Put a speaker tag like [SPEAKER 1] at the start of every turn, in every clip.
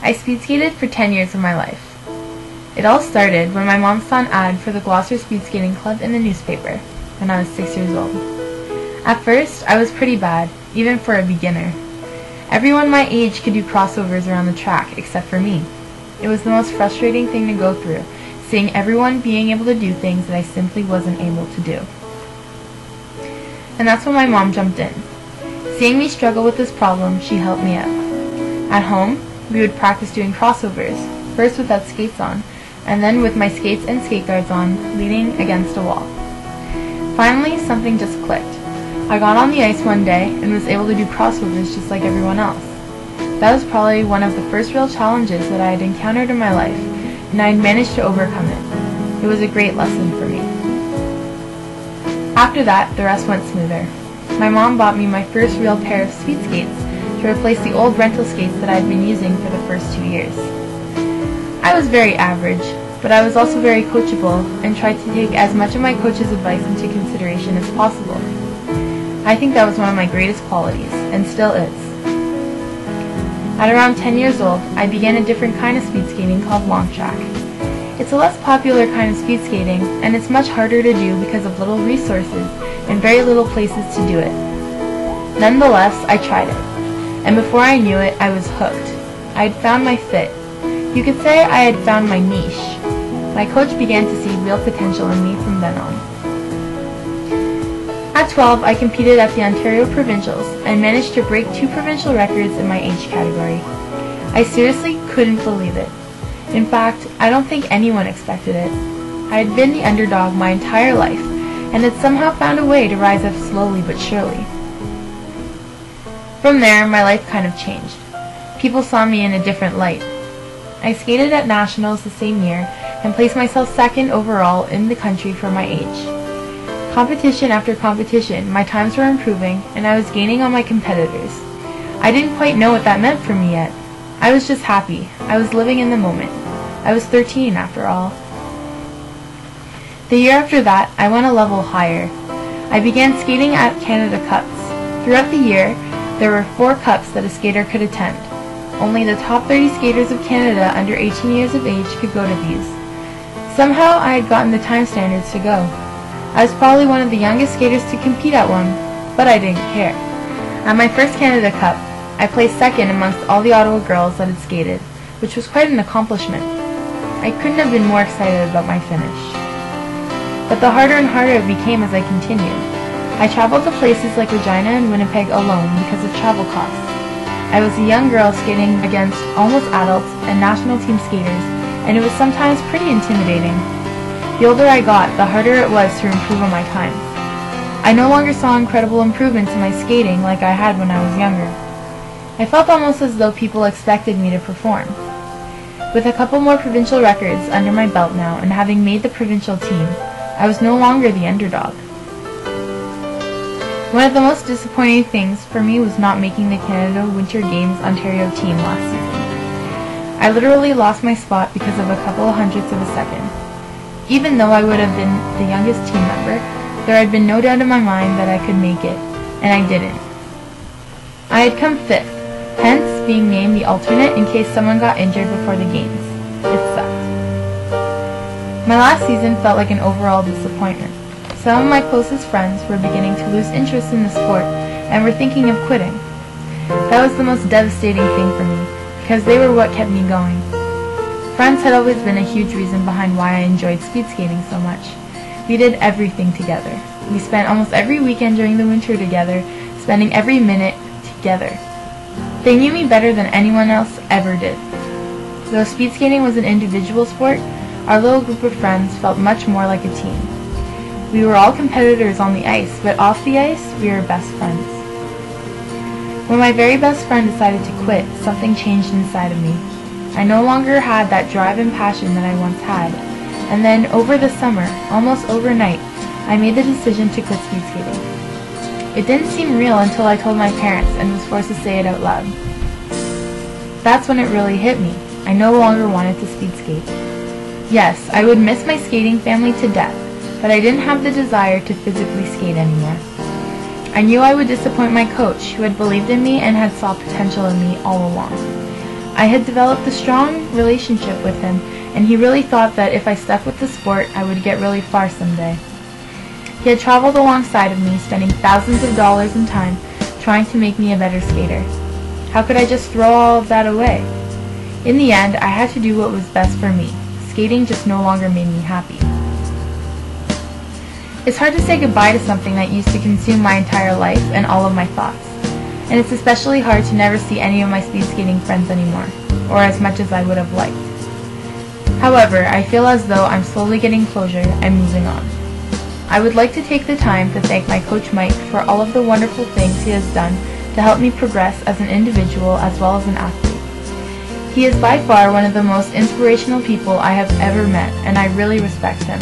[SPEAKER 1] I speed skated for 10 years of my life. It all started when my mom saw an ad for the Gloucester Speed Skating Club in the newspaper when I was 6 years old. At first, I was pretty bad, even for a beginner. Everyone my age could do crossovers around the track except for me. It was the most frustrating thing to go through, seeing everyone being able to do things that I simply wasn't able to do. And that's when my mom jumped in. Seeing me struggle with this problem, she helped me out. At home, we would practice doing crossovers, first without skates on, and then with my skates and skate guards on, leaning against a wall. Finally, something just clicked. I got on the ice one day and was able to do crossovers just like everyone else. That was probably one of the first real challenges that I had encountered in my life, and I had managed to overcome it. It was a great lesson for me. After that, the rest went smoother. My mom bought me my first real pair of speed skates to replace the old rental skates that I had been using for the first 2 years. I was very average, but I was also very coachable and tried to take as much of my coach's advice into consideration as possible. I think that was one of my greatest qualities, and still is. At around 10 years old, I began a different kind of speed skating called long track. It's a less popular kind of speed skating, and it's much harder to do because of little resources and very little places to do it. Nonetheless, I tried it, and before I knew it, I was hooked. I had found my fit. You could say I had found my niche. My coach began to see real potential in me from then on. At 12, I competed at the Ontario Provincials and managed to break 2 provincial records in my age category. I seriously couldn't believe it. In fact, I don't think anyone expected it. I had been the underdog my entire life and had somehow found a way to rise up slowly but surely. From there, my life kind of changed. People saw me in a different light. I skated at Nationals the same year and placed myself second overall in the country for my age. Competition after competition, my times were improving and I was gaining on my competitors. I didn't quite know what that meant for me yet. I was just happy. I was living in the moment. I was 13 after all. The year after that, I went a level higher. I began skating at Canada Cups. Throughout the year, there were 4 cups that a skater could attend. Only the top 30 skaters of Canada under 18 years of age could go to these. Somehow I had gotten the time standards to go. I was probably one of the youngest skaters to compete at one, but I didn't care. At my first Canada Cup, I placed second amongst all the Ottawa girls that had skated, which was quite an accomplishment. I couldn't have been more excited about my finish. But the harder and harder it became as I continued. I traveled to places like Regina and Winnipeg alone because of travel costs. I was a young girl skating against almost adults and national team skaters, and it was sometimes pretty intimidating. The older I got, the harder it was to improve on my times. I no longer saw incredible improvements in my skating like I had when I was younger. I felt almost as though people expected me to perform. With a couple more provincial records under my belt now and having made the provincial team, I was no longer the underdog. One of the most disappointing things for me was not making the Canada Winter Games Ontario team last season. I literally lost my spot because of a couple of hundredths of a second. Even though I would have been the youngest team member, there had been no doubt in my mind that I could make it, and I didn't. I had come 5th, hence being named the alternate in case someone got injured before the games. It sucked. My last season felt like an overall disappointment. Some of my closest friends were beginning to lose interest in the sport and were thinking of quitting. That was the most devastating thing for me, because they were what kept me going. Friends had always been a huge reason behind why I enjoyed speed skating so much. We did everything together. We spent almost every weekend during the winter together, spending every minute together. They knew me better than anyone else ever did. Though speed skating was an individual sport, our little group of friends felt much more like a team. We were all competitors on the ice, but off the ice, we were best friends. When my very best friend decided to quit, something changed inside of me. I no longer had that drive and passion that I once had, and then over the summer, almost overnight, I made the decision to quit speed skating. It didn't seem real until I told my parents and was forced to say it out loud. That's when it really hit me. I no longer wanted to speed skate. Yes, I would miss my skating family to death, but I didn't have the desire to physically skate anymore. I knew I would disappoint my coach, who had believed in me and had saw potential in me all along. I had developed a strong relationship with him, and he really thought that if I stuck with the sport, I would get really far someday. He had traveled alongside of me, spending thousands of dollars in time trying to make me a better skater. How could I just throw all of that away? In the end, I had to do what was best for me. Skating just no longer made me happy. It's hard to say goodbye to something that used to consume my entire life and all of my thoughts. And it's especially hard to never see any of my speed skating friends anymore, or as much as I would have liked. However, I feel as though I'm slowly getting closure and moving on. I would like to take the time to thank my coach Mike for all of the wonderful things he has done to help me progress as an individual as well as an athlete. He is by far one of the most inspirational people I have ever met, and I really respect him.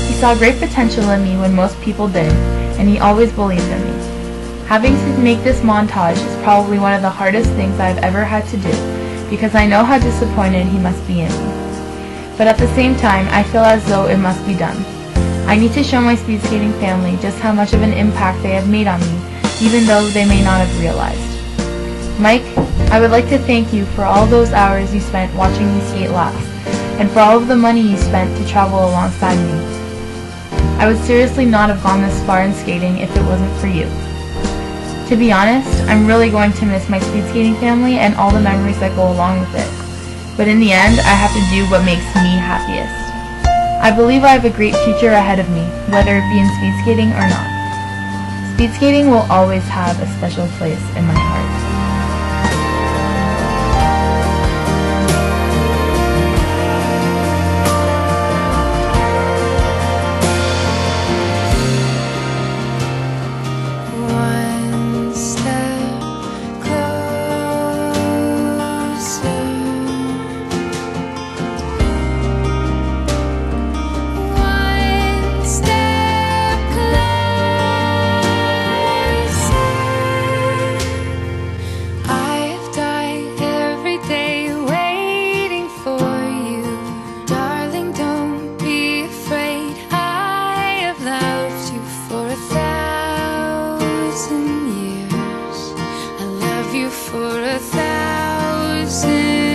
[SPEAKER 1] He saw great potential in me when most people didn't, and he always believed in me. Having to make this montage is probably one of the hardest things I've ever had to do, because I know how disappointed he must be in me. But at the same time, I feel as though it must be done. I need to show my speed skating family just how much of an impact they have made on me, even though they may not have realized. Mike, I would like to thank you for all those hours you spent watching me skate last, and for all of the money you spent to travel alongside me. I would seriously not have gone this far in skating if it wasn't for you. To be honest, I'm really going to miss my speed skating family and all the memories that go along with it. But in the end, I have to do what makes me happiest. I believe I have a great future ahead of me, whether it be in speed skating or not. Speed skating will always have a special place in my heart.
[SPEAKER 2] For 1,000